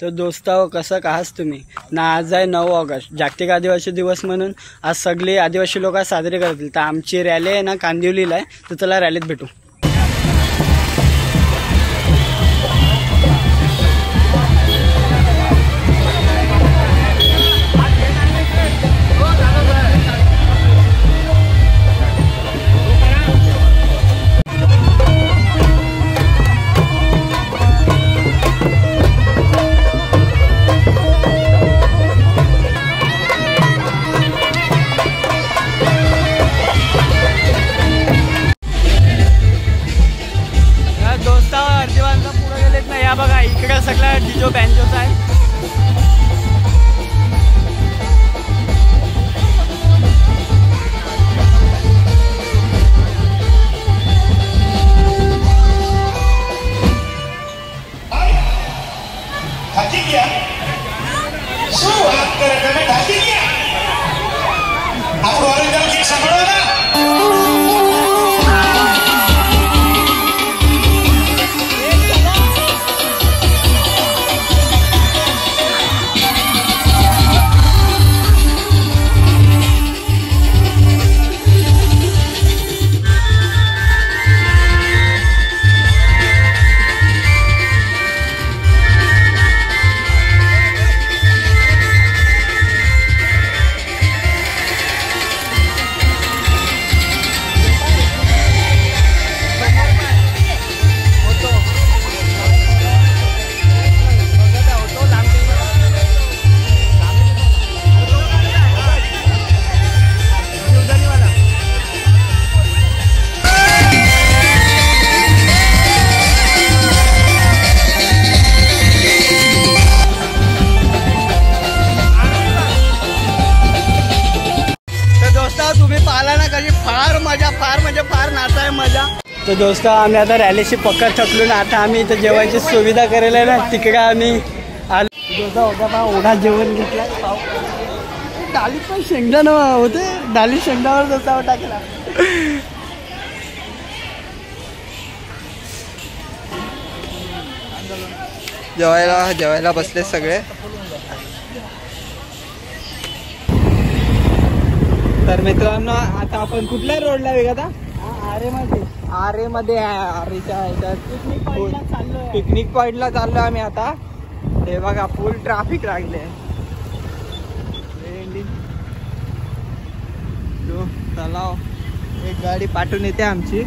तर दोस्ताओ, कसं का आहात तुम्ही ना? आज आहे 9 ऑगस्ट, जागतिक आदिवासी दिवस म्हणून आज सगळे आदिवासी लोक साजरे करतील. तर आमची रॅली आहे ना कांदिवलीला आहे, तर चला रॅलीत भेटू. अर्धीवांचा पुढे गेलेत ना, या बघा इकडे सगळा डिजो बँजोचा आहे. तुम्ही पाहिला ना कशी फार मजा, फार म्हणजे फार नाचाय मजा. तर दोस्त, आम्ही आता रॅलीशी पक्का थकलो ना. आता आम्ही इथं जेवायची सुविधा करेल ना, तिकडे आम्ही आलो. दोस्ता होता पहा, ओढा जेवण घेतला. डाली पण शेंगदाणा होते, डाली शेंगदावर दोस्तावर टाकला. जेवायला बसले सगळे. तर मित्रांनो, आता आपण कुठल्या रोडला वेग आता आरेमध्ये पिकनिक पॉइंटला चाललो आम्ही आता. हे बघा फुल ट्रॅफिक लागले. चला, एक गाडी पाठवून येते आमची.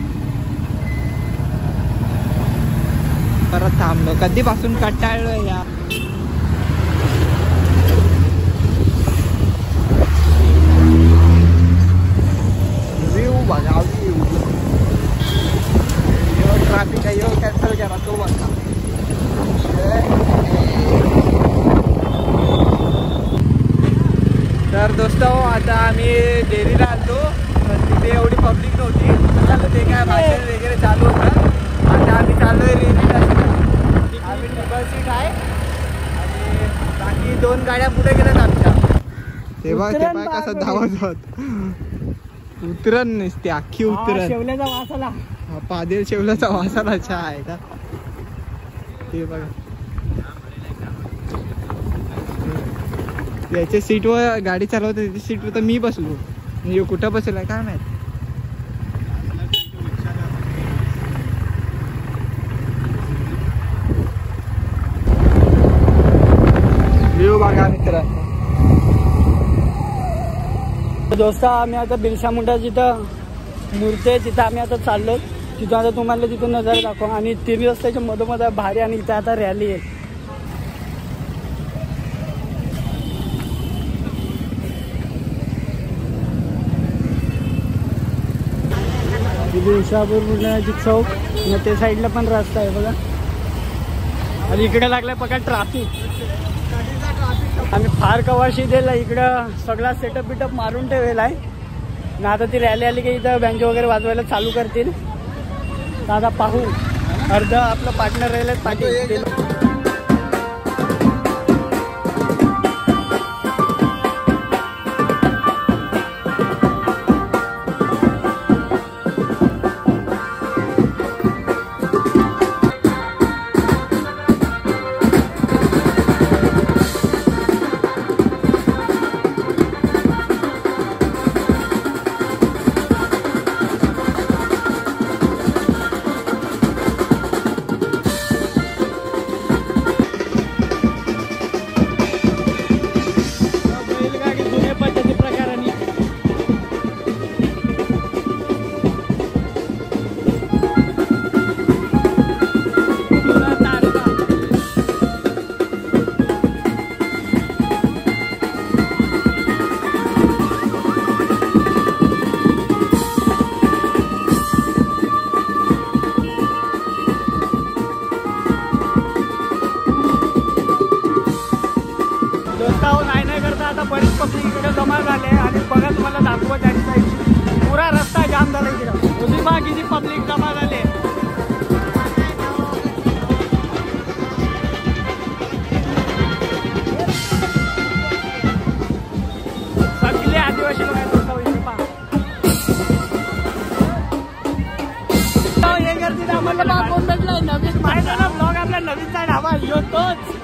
परत थांबलो, कधीपासून कंटाळलो या. ट्रॅफिक आहे, कॅन्सल करा तो वाजता. तर दोस्त, आता आम्ही डेरीला आलो. तर तिथे एवढी पब्लिक नव्हती, ते काय भाषण वगैरे चालू होतं. आता आम्ही चाललोय रेल्वेला. आम्ही ट्रिपल सीट आहे आणि बाकी 2 गाड्या पुढे गेल्यात आमच्या. तेव्हा कसं धावत उतरण नसते, अख्खी उतरण. शेवल्याचा वास आला, पादेल शेवल्याचा वास आला. चहा आहे का ते बघा. याच्या सीटवर गाडी चालवते, त्याच्या सीटवर तर मी बसलो. म्हणजे कुठं बसलाय काय माहित. व्ह्यू बघा मित्रांनो. दोस्त, आम्ही आता बिरसा मुंडा जिथं मूर्ती आहे तिथं आम्ही आता चाललो. तिथं आता तुम्हाला तिथून नजारा दाखव. आणि 3 रस्त्याच्या मधोमध भारी. आणि इथं आता रॅली आहे. विशापूर बुलढाण्याची चौक आणि त्या साईडला पण रस्ता आहे बघा. आणि इकडे लागलाय बघा ट्रॅफिक. आम्ही फार कवाशी दिला. इकडं सगळा सेटअप बिटअप मारून ठेवलेला आहे ना. आता ती रॅली आली की इथं बँजो वगैरे वाजवायला चालू करतील. तर आता पाहू. अर्ध आपलं पार्टनर राहिलेत पाटील. आता बरीच पब्लिक इकडे जमा झाले आणि बघा तुम्हाला दाखवत आहे साईड पुरा रस्ता जाम झाला इकडं. तुम्ही बघा किती पब्लिक जमा झाले. सगळे आदिवासी लोक आहेत इथे पहा. हे गर्दीत आम्हाला कोण भेटलाय नवीन माहिती ना ब्लॉग आपला नवीन साईड हवा यो तोच.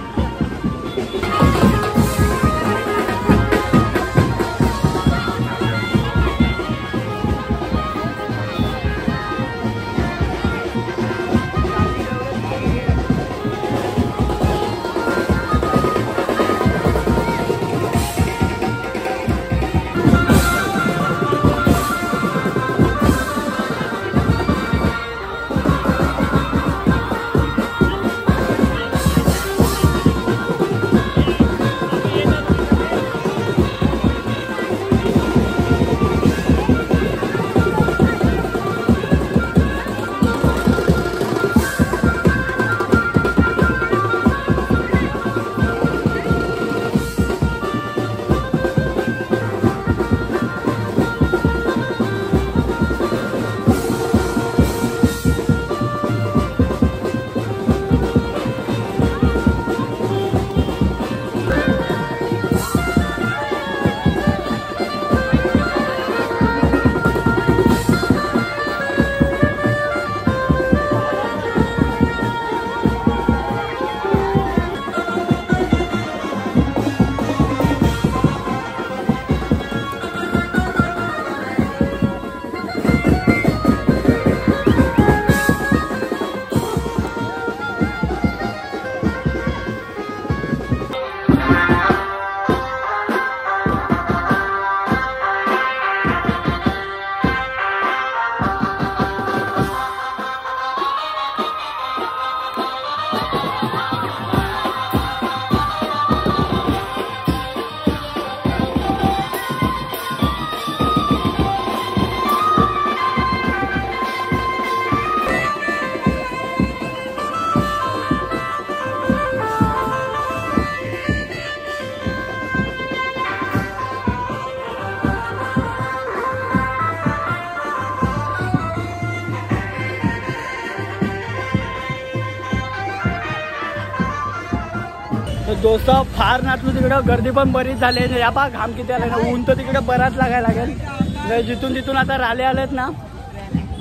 दोस्त फार नाचलो तिकडं. गर्दी पण बरीच झाली. या पहा घाम किती आले ना. ऊन तर तिकडे बराच लागायला लागेल. जिथून तिथून आता राले आलेत ना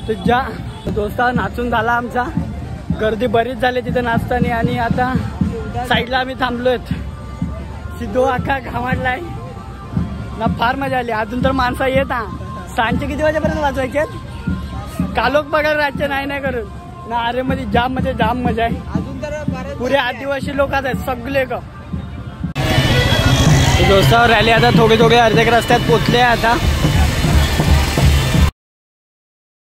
तर ज्या दोस्त नाचून झाला आमचा. गर्दी बरीच झाली तिथे नाचताना आणि आता साईडला आम्ही थांबलोत. सिद्धू अख्खा घामाडलाय ना. फार मजा आली. अजून तर माणसं येत ना. सांजचे किती वाजेपर्यंत वाजवायचे. कालोख बघायला राहायचे नाही करून ना. अरे मध्ये जाम मजा आहे. अजून तर पुरे आदिवासी लोक आहेत सगळे का. दोस्तावर रॅली आता थोडे अर्ध्या रस्त्यात पोचले आता.